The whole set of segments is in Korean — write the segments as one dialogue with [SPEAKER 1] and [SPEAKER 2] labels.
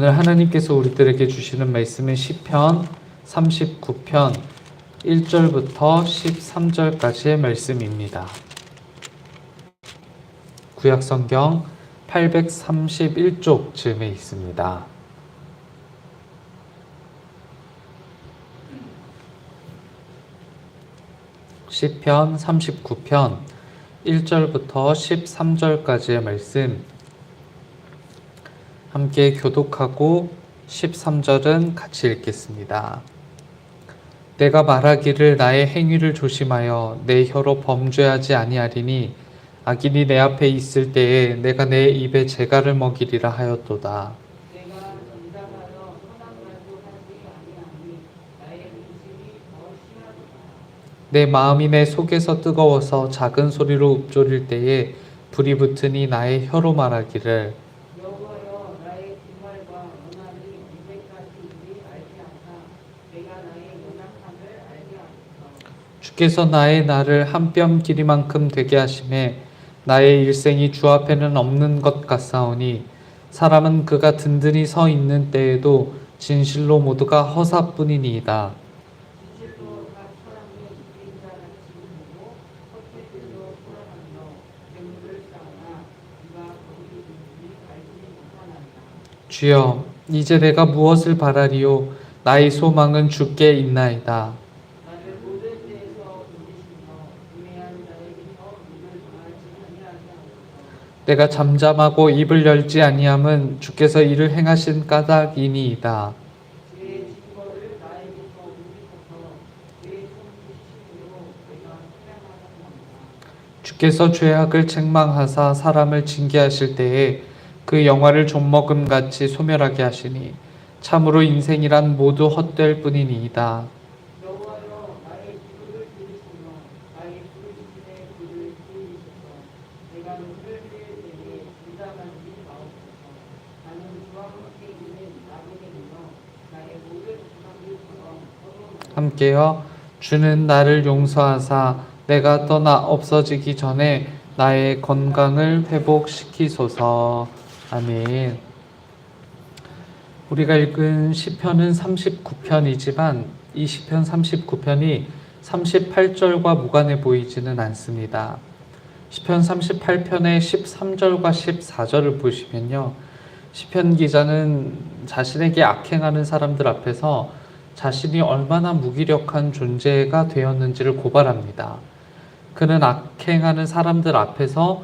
[SPEAKER 1] 오늘 하나님께서 우리들에게 주시는 말씀은 시편 39편 1절부터 13절까지의 말씀입니다. 구약성경 831쪽 즈음에 있습니다. 시편 39편 1절부터 13절까지의 말씀 함께 교독하고 13절은 같이 읽겠습니다. 내가 말하기를 나의 행위를 조심하여 내 혀로 범죄하지 아니하리니 악인이 내 앞에 있을 때에 내가 내 입에 재갈을 먹이리라 하였도다. 내 마음이 내 속에서 뜨거워서 작은 소리로 읊조릴 때에 불이 붙으니 나의 혀로 말하기를 주께서 나의 날을 한 뼘 길이만큼 되게 하심에 나의 일생이 주 앞에는 없는 것 같사오니 사람은 그가 든든히 서 있는 때에도 진실로 모두가 허사뿐이니이다. 주여, 이제 내가 무엇을 바라리요? 나의 소망은 주께 있나이다. 내가 잠잠하고 입을 열지 아니함은 주께서 이를 행하신 까닭이니이다. 주께서 죄악을 책망하사 사람을 징계하실 때에 그 영화를 좀먹음같이 소멸하게 하시니 참으로 인생이란 모두 헛될 뿐이니이다. 함께요. 주는 나를 용서하사 내가 떠나 없어지기 전에 나의 건강을 회복시키소서. 아멘. 우리가 읽은 시편은 39편이지만 이 시편 39편이 38절과 무관해 보이지는 않습니다. 시편 38편의 13절과 14절을 보시면요. 시편 기자는 자신에게 악행하는 사람들 앞에서 자신이 얼마나 무기력한 존재가 되었는지를 고발합니다. 그는 악행하는 사람들 앞에서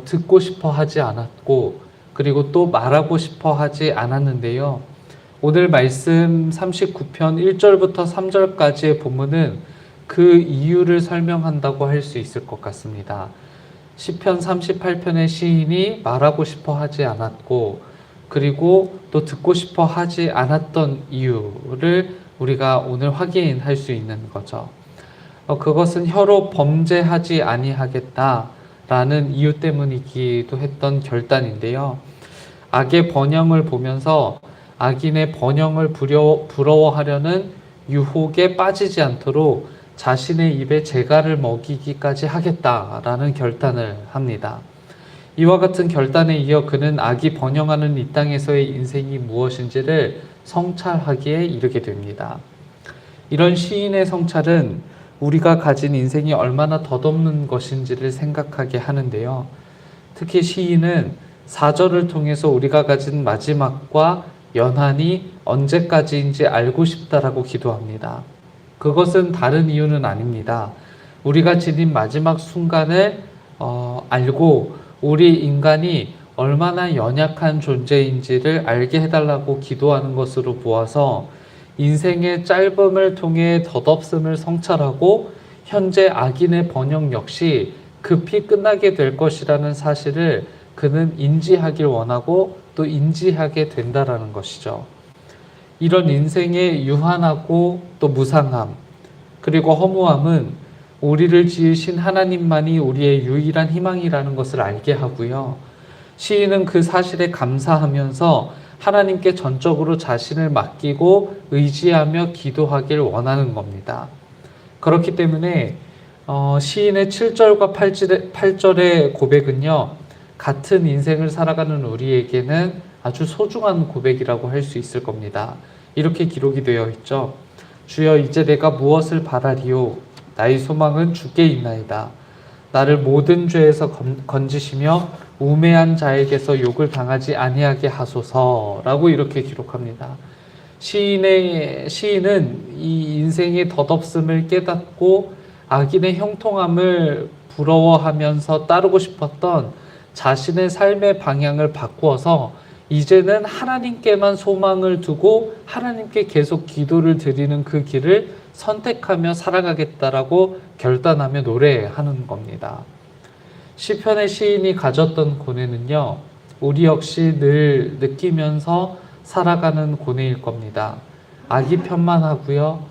[SPEAKER 1] 듣고 싶어 하지 않았고 그리고 또 말하고 싶어 하지 않았는데요. 오늘 말씀 39편 1절부터 3절까지의 본문은 그 이유를 설명한다고 할 수 있을 것 같습니다. 시편 38편의 시인이 말하고 싶어 하지 않았고 그리고 또 듣고 싶어 하지 않았던 이유를 우리가 오늘 확인할 수 있는 거죠. 그것은 혀로 범죄하지 아니하겠다라는 이유 때문이기도 했던 결단인데요. 악의 번영을 보면서 악인의 번영을 부러워하려는 유혹에 빠지지 않도록 자신의 입에 재갈을 먹이기까지 하겠다라는 결단을 합니다. 이와 같은 결단에 이어 그는 악이 번영하는 이 땅에서의 인생이 무엇인지를 성찰하기에 이르게 됩니다. 이런 시인의 성찰은 우리가 가진 인생이 얼마나 덧없는 것인지를 생각하게 하는데요. 특히 시인은 4절을 통해서 우리가 가진 마지막과 연한이 언제까지인지 알고 싶다라고 기도합니다. 그것은 다른 이유는 아닙니다. 우리가 지닌 마지막 순간을 알고 우리 인간이 얼마나 연약한 존재인지를 알게 해달라고 기도하는 것으로 보아서 인생의 짧음을 통해 덧없음을 성찰하고 현재 악인의 번영 역시 급히 끝나게 될 것이라는 사실을 그는 인지하길 원하고 또 인지하게 된다라는 것이죠. 이런 인생의 유한하고 또 무상함 그리고 허무함은 우리를 지으신 하나님만이 우리의 유일한 희망이라는 것을 알게 하고요. 시인은 그 사실에 감사하면서 하나님께 전적으로 자신을 맡기고 의지하며 기도하길 원하는 겁니다. 그렇기 때문에 시인의 7절과 8절의 고백은요. 같은 인생을 살아가는 우리에게는 아주 소중한 고백이라고 할 수 있을 겁니다. 이렇게 기록이 되어 있죠. 주여, 이제 내가 무엇을 바라리요? 나의 소망은 주께 있나이다. 나를 모든 죄에서 건지시며 우매한 자에게서 욕을 당하지 아니하게 하소서라고 이렇게 기록합니다. 시인은 이 인생의 덧없음을 깨닫고 악인의 형통함을 부러워하면서 따르고 싶었던 자신의 삶의 방향을 바꾸어서 이제는 하나님께만 소망을 두고 하나님께 계속 기도를 드리는 그 길을 선택하며 살아가겠다라고 결단하며 노래하는 겁니다. 시편의 시인이 가졌던 고뇌는요, 우리 역시 늘 느끼면서 살아가는 고뇌일 겁니다. 악이 편만하고요,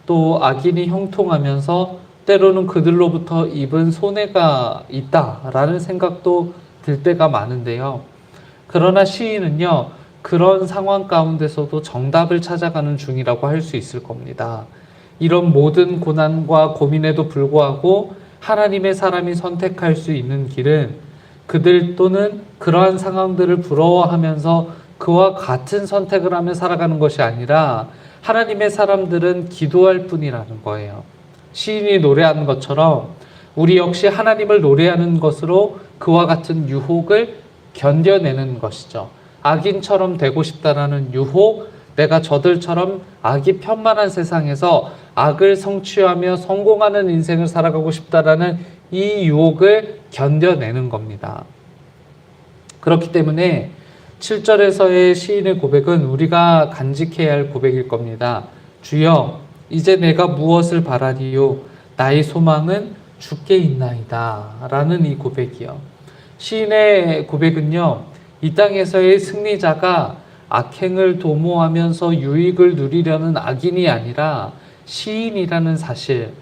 [SPEAKER 1] 또 악인이 형통하면서 때로는 그들로부터 입은 손해가 있다라는 생각도 들 때가 많은데요. 그러나 시인은요, 그런 상황 가운데서도 정답을 찾아가는 중이라고 할 수 있을 겁니다. 이런 모든 고난과 고민에도 불구하고 하나님의 사람이 선택할 수 있는 길은 그들 또는 그러한 상황들을 부러워하면서 그와 같은 선택을 하며 살아가는 것이 아니라 하나님의 사람들은 기도할 뿐이라는 거예요. 시인이 노래하는 것처럼 우리 역시 하나님을 노래하는 것으로 그와 같은 유혹을 견뎌내는 것이죠. 악인처럼 되고 싶다라는 유혹, 내가 저들처럼 악이 편만한 세상에서 악을 성취하며 성공하는 인생을 살아가고 싶다라는 이 유혹을 견뎌내는 겁니다. 그렇기 때문에 7절에서의 시인의 고백은 우리가 간직해야 할 고백일 겁니다. 주여, 이제 내가 무엇을 바라리요? 나의 소망은 주께 있나이다. 라는 이 고백이요. 시인의 고백은요, 이 땅에서의 승리자가 악행을 도모하면서 유익을 누리려는 악인이 아니라 시인이라는 사실,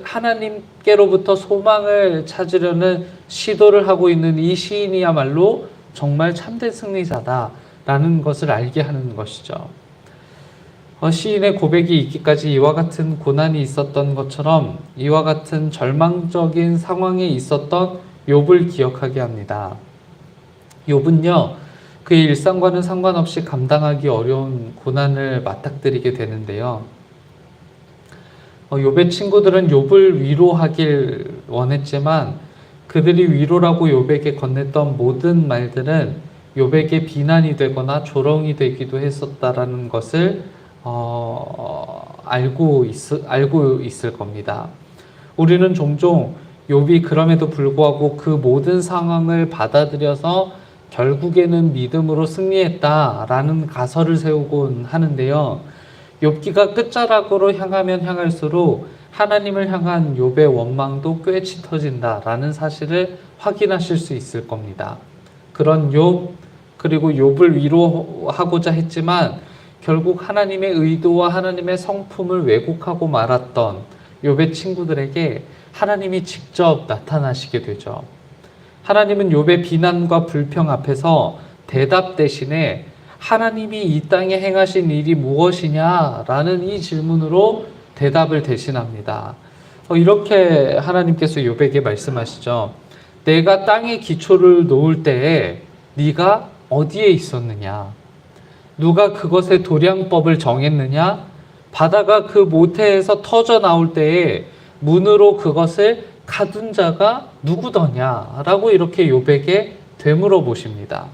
[SPEAKER 1] 하나님께로부터 소망을 찾으려는 시도를 하고 있는 이 시인이야말로 정말 참된 승리자다라는 것을 알게 하는 것이죠. 시인의 고백이 있기까지 이와 같은 고난이 있었던 것처럼 이와 같은 절망적인 상황에 있었던 욥을 기억하게 합니다. 욥은요, 그의 일상과는 상관없이 감당하기 어려운 고난을 맞닥뜨리게 되는데요. 욥의 친구들은 욥을 위로하길 원했지만 그들이 위로라고 욥에게 건넸던 모든 말들은 욥에게 비난이 되거나 조롱이 되기도 했었다라는 것을 알고 있을 겁니다. 우리는 종종 욥이 그럼에도 불구하고 그 모든 상황을 받아들여서 결국에는 믿음으로 승리했다라는 가설을 세우곤 하는데요. 욥기가 끝자락으로 향하면 향할수록 하나님을 향한 욥의 원망도 꽤 짙어진다라는 사실을 확인하실 수 있을 겁니다. 그런 욥, 그리고 욥을 위로하고자 했지만 결국 하나님의 의도와 하나님의 성품을 왜곡하고 말았던 욥의 친구들에게 하나님이 직접 나타나시게 되죠. 하나님은 욥의 비난과 불평 앞에서 대답 대신에 하나님이 이 땅에 행하신 일이 무엇이냐라는 이 질문으로 대답을 대신합니다. 이렇게 하나님께서 욥에게 말씀하시죠. 내가 땅에 기초를 놓을 때에 네가 어디에 있었느냐? 누가 그것의 도량법을 정했느냐? 바다가 그 모태에서 터져 나올 때에 문으로 그것을 가둔 자가 누구더냐? 라고 이렇게 욥에게 되물어 보십니다.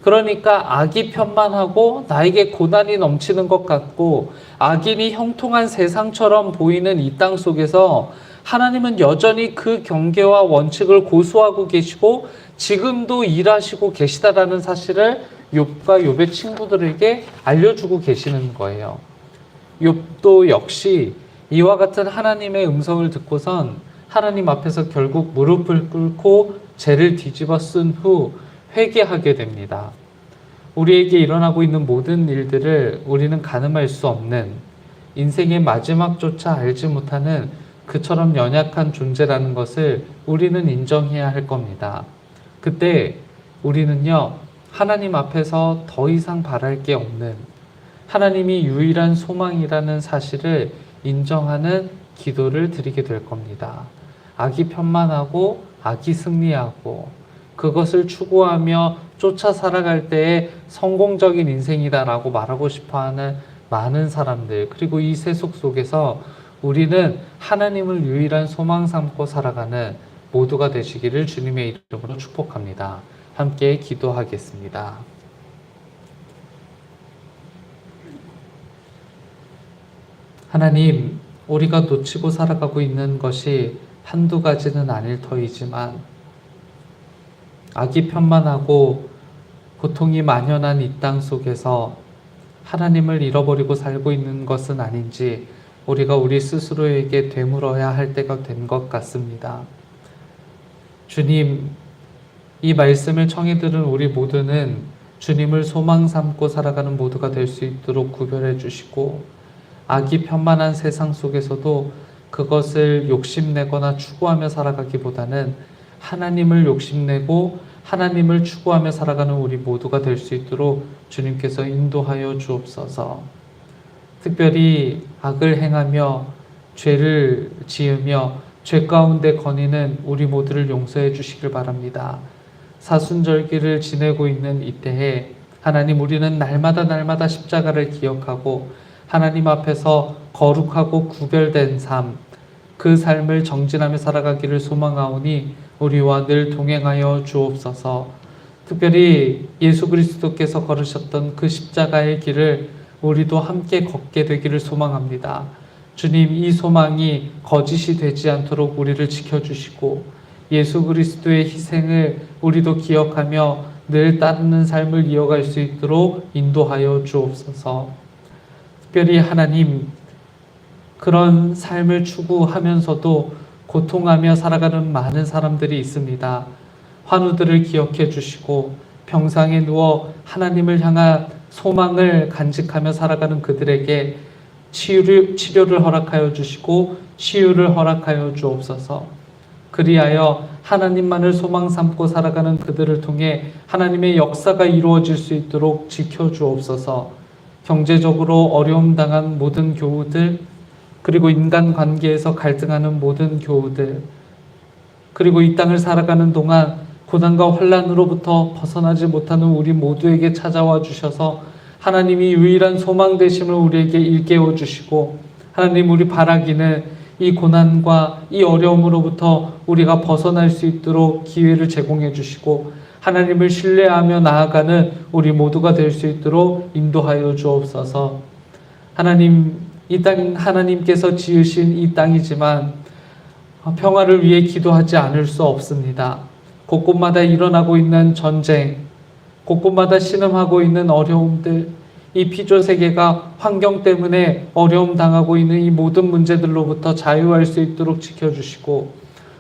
[SPEAKER 1] 그러니까 악이 편만하고 나에게 고난이 넘치는 것 같고 악인이 형통한 세상처럼 보이는 이 땅 속에서 하나님은 여전히 그 경계와 원칙을 고수하고 계시고 지금도 일하시고 계시다라는 사실을 욥과 욥의 친구들에게 알려주고 계시는 거예요. 욥도 역시 이와 같은 하나님의 음성을 듣고선 하나님 앞에서 결국 무릎을 꿇고 죄를 뒤집어 쓴 후 회개하게 됩니다. 우리에게 일어나고 있는 모든 일들을 우리는 가늠할 수 없는, 인생의 마지막조차 알지 못하는 그처럼 연약한 존재라는 것을 우리는 인정해야 할 겁니다. 그때 우리는요, 하나님 앞에서 더 이상 바랄 게 없는, 하나님이 유일한 소망이라는 사실을 인정하는 기도를 드리게 될 겁니다. 악이 편만하고 악이 승리하고 그것을 추구하며 쫓아 살아갈 때에 성공적인 인생이다라고 말하고 싶어하는 많은 사람들, 그리고 이 세속 속에서 우리는 하나님을 유일한 소망 삼고 살아가는 모두가 되시기를 주님의 이름으로 축복합니다. 함께 기도하겠습니다. 하나님, 우리가 놓치고 살아가고 있는 것이 한두 가지는 아닐 터이지만 악이 편만하고 고통이 만연한 이 땅 속에서 하나님을 잃어버리고 살고 있는 것은 아닌지 우리가 우리 스스로에게 되물어야 할 때가 된 것 같습니다. 주님, 이 말씀을 청해 들은 우리 모두는 주님을 소망 삼고 살아가는 모두가 될 수 있도록 구별해 주시고, 악이 편만한 세상 속에서도 그것을 욕심내거나 추구하며 살아가기보다는 하나님을 욕심내고 하나님을 추구하며 살아가는 우리 모두가 될 수 있도록 주님께서 인도하여 주옵소서. 특별히 악을 행하며 죄를 지으며 죄 가운데 거니는 우리 모두를 용서해 주시길 바랍니다. 사순절기를 지내고 있는 이때에 하나님, 우리는 날마다 십자가를 기억하고 하나님 앞에서 거룩하고 구별된 삶, 그 삶을 정진하며 살아가기를 소망하오니 우리와 늘 동행하여 주옵소서. 특별히 예수 그리스도께서 걸으셨던 그 십자가의 길을 우리도 함께 걷게 되기를 소망합니다. 주님, 이 소망이 거짓이 되지 않도록 우리를 지켜주시고 예수 그리스도의 희생을 우리도 기억하며 늘 따르는 삶을 이어갈 수 있도록 인도하여 주옵소서. 특별히 하나님, 그런 삶을 추구하면서도 고통하며 살아가는 많은 사람들이 있습니다. 환우들을 기억해 주시고 병상에 누워 하나님을 향한 소망을 간직하며 살아가는 그들에게 치료를 허락하여 주시고 치유를 허락하여 주옵소서. 그리하여 하나님만을 소망 삼고 살아가는 그들을 통해 하나님의 역사가 이루어질 수 있도록 지켜주옵소서. 경제적으로 어려움 당한 모든 교우들, 그리고 인간관계에서 갈등하는 모든 교우들, 그리고 이 땅을 살아가는 동안 고난과 환난으로부터 벗어나지 못하는 우리 모두에게 찾아와 주셔서 하나님이 유일한 소망 되심을 우리에게 일깨워 주시고, 하나님, 우리 바라기는 이 고난과 이 어려움으로부터 우리가 벗어날 수 있도록 기회를 제공해 주시고 하나님을 신뢰하며 나아가는 우리 모두가 될 수 있도록 인도하여 주옵소서. 하나님, 이 땅 하나님께서 지으신 이 땅이지만 평화를 위해 기도하지 않을 수 없습니다. 곳곳마다 일어나고 있는 전쟁, 곳곳마다 신음하고 있는 어려움들, 이 피조 세계가 환경 때문에 어려움 당하고 있는 이 모든 문제들로부터 자유할 수 있도록 지켜주시고,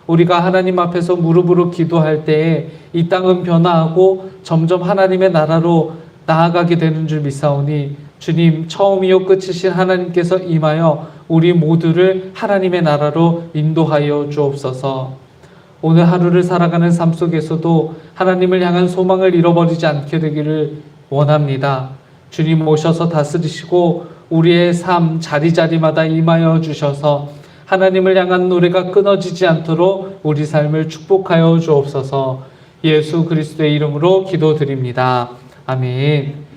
[SPEAKER 1] 우리가 하나님 앞에서 무릎으로 기도할 때에 이 땅은 변화하고 점점 하나님의 나라로 나아가게 되는 줄 믿사오니, 주님, 처음이요 끝이신 하나님께서 임하여 우리 모두를 하나님의 나라로 인도하여 주옵소서. 오늘 하루를 살아가는 삶 속에서도 하나님을 향한 소망을 잃어버리지 않게 되기를 원합니다. 주님, 오셔서 다스리시고 우리의 삶 자리자리마다 임하여 주셔서 하나님을 향한 노래가 끊어지지 않도록 우리 삶을 축복하여 주옵소서. 예수 그리스도의 이름으로 기도드립니다. 아멘.